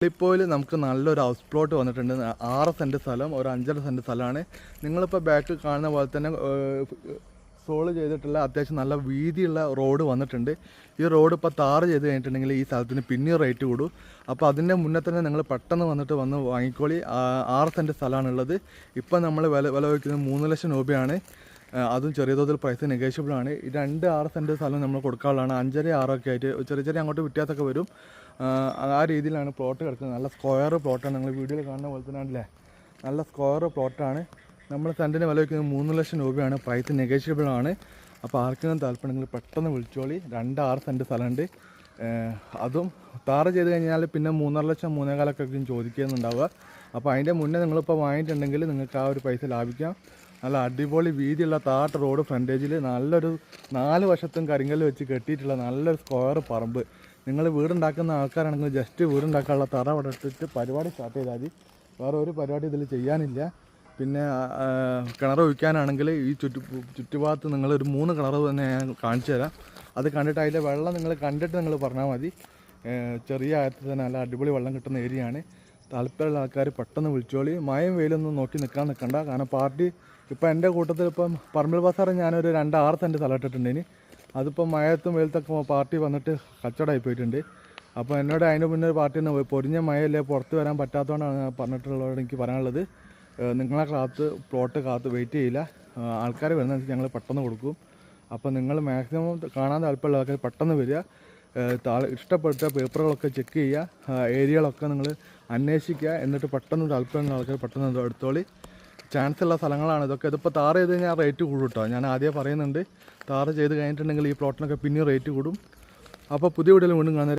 ഇപ്പോൾ നമുക്ക് നല്ലൊരു ഹൗസ് പ്ലോട്ട് വന്നിട്ടുണ്ട്. 6 സെൻറ്റ് സ്ഥലം, ഒരു 5.5 സെൻറ്റ് സ്ഥലമാണ്. നിങ്ങളിപ്പോൾ ബാക്ക് കാണുന്ന പോലെ തന്നെ സോൾവ് ചെയ്തിട്ടുള്ള അത്യാവശ്യം നല്ല വീതിയുള്ള റോഡ് വന്നിട്ടുണ്ട്. ഈ റോഡ് ഇപ്പോൾ ടാർ ചെയ്ത് കഴിഞ്ഞിട്ടുണ്ടെങ്കിൽ ഈ സ്ഥലത്തിന് പിന്നെയും റേറ്റ് കൂടും. അപ്പോൾ അതിൻ്റെ മുന്നേ തന്നെ നിങ്ങൾ പെട്ടെന്ന് വന്ന് വാങ്ങിക്കോളി. 6 സെൻറ്റ് സ്ഥലമാണുള്ളത്. ഇപ്പം നമ്മൾ വില വയ്ക്കുന്നത് 3 ലക്ഷം രൂപയാണ്. അതും ചെറിയ തോതിൽ പ്രൈസ് നെഗോഷ്യബിളാണ്. ഈ 6 സെൻറ്റ് സ്ഥലം നമ്മൾ കൊടുക്കാനുള്ളതാണ്. 5.5 6 ആയിട്ട് ചെറിയ അങ്ങോട്ട് വ്യത്യാസമൊക്കെ വരും. ആ രീതിയിലാണ് പ്ലോട്ട് കിടക്കുന്നത്. നല്ല സ്ക്വയർ പ്ലോട്ടാണ്. നിങ്ങൾ വീഡിയോയിൽ കാണുന്ന പോലെ തന്നെ ആണല്ലേ, നല്ല സ്ക്വയർ പ്ലോട്ടാണ്. നമ്മൾ സെൻറ്റിന് വില വയ്ക്കുന്നത് 3 ലക്ഷം രൂപയാണ്. പ്രൈസ് നെഗോഷ്യബിളാണ്. അപ്പോൾ ആർക്കെങ്കിലും താല്പര്യമെങ്കിൽ പെട്ടെന്ന് വിളിച്ചോളി. 6 സെൻറ്റ് സ്ഥലമുണ്ട്. അതും ടാർ ചെയ്ത് കഴിഞ്ഞാൽ പിന്നെ 3.5 ലക്ഷം 3.25 ചോദിക്കുന്നുണ്ടാവുക. അപ്പോൾ അതിൻ്റെ മുന്നേ നിങ്ങളിപ്പോൾ വാങ്ങിയിട്ടുണ്ടെങ്കിൽ നിങ്ങൾക്ക് ആ ഒരു പൈസ ലാഭിക്കാം. നല്ല അടിപൊളി വീതിയുള്ള താട്ട് റോഡ്, ഫ്രണ്ടേജിൽ നല്ലൊരു 4 വശത്തും കരിങ്കല്ല് വെച്ച് കെട്ടിയിട്ടുള്ള നല്ലൊരു സ്ക്വയർ പറമ്പ്. നിങ്ങൾ വീടുണ്ടാക്കുന്ന ആൾക്കാരാണെങ്കിൽ ജസ്റ്റ് വീടുണ്ടാക്കാനുള്ള തറ അവിടെ ഇട്ടിട്ട് പരിപാടി സ്റ്റാർട്ട് ചെയ്താൽ മതി. വേറെ ഒരു പരിപാടി ഇതിൽ ചെയ്യാനില്ല. പിന്നെ കിണർ ഒഴിക്കാനാണെങ്കിൽ ഈ ചുറ്റുഭാഗത്ത് നിങ്ങളൊരു 3 കിണർ തന്നെ ഞാൻ കാണിച്ചു തരാം. അത് കണ്ടിട്ട് അതിൻ്റെ വെള്ളം നിങ്ങൾ കണ്ടിട്ട് നിങ്ങൾ പറഞ്ഞാൽ മതി. ചെറിയ ആയത്തിൽ തന്നെ നല്ല അടിപൊളി വെള്ളം കിട്ടുന്ന ഏരിയയാണ്. താല്പര്യമുള്ള ആൾക്കാർ പെട്ടെന്ന് വിളിച്ചോളി. മഴയും വെയിലൊന്നും നോക്കി നിൽക്കണ്ട. കാരണം പാർട്ടി ഇപ്പോൾ എൻ്റെ കൂട്ടത്തിൽ ഇപ്പം പറമ്പിൽ ബസാറ് ഞാനൊരു 6 സെൻറ്റ് സ്ഥലം ഇട്ടിട്ടുണ്ടേന്. അതിപ്പോൾ മഴയത്തും വെയിലത്തൊക്കെ പാർട്ടി വന്നിട്ട് കച്ചവടമായി പോയിട്ടുണ്ട്. അപ്പോൾ എന്നോട് അതിൻ്റെ മുന്നേ പാർട്ടി പൊരിഞ്ഞ മഴയല്ലേ പുറത്ത് വരാൻ പറ്റാത്തതുകൊണ്ടാണ് പറഞ്ഞിട്ടുള്ളവരോട് എനിക്ക് പറയാനുള്ളത്. നിങ്ങളെ പ്ലോട്ട് കാത്ത് വെയിറ്റ് ചെയ്യില്ല. ആൾക്കാർ വരുന്നതനുസരിച്ച് ഞങ്ങൾ പെട്ടെന്ന് കൊടുക്കും. അപ്പോൾ നിങ്ങൾ മാക്സിമം കാണാൻ താല്പര്യമുള്ള ആൾക്കാർ പെട്ടെന്ന് വരിക. ഇഷ്ടപ്പെട്ട പേപ്പറുകളൊക്കെ ചെക്ക് ചെയ്യുക, ഏരിയകളൊക്കെ നിങ്ങൾ അന്വേഷിക്കുക. എന്നിട്ട് പെട്ടെന്ന് താല്പര്യമുള്ള ആൾക്കാർ പെട്ടെന്ന് എടുത്തോളി. ചാൻസ് ഉള്ള സ്ഥലങ്ങളാണ് ഇതൊക്കെ. ഇതിപ്പോൾ ടാർ ചെയ്ത് കഴിഞ്ഞാൽ റേറ്റ് കൂടും കേട്ടോ. ഞാൻ ആദ്യം പറയുന്നുണ്ട്, ടാർ ചെയ്ത് കഴിഞ്ഞിട്ടുണ്ടെങ്കിൽ ഈ പ്ലോട്ടിനൊക്കെ പിന്നെയും റേറ്റ് കൂടും. അപ്പോൾ പുതിയ വീഡിയോയിൽ വീണ്ടും കാണുന്നത്.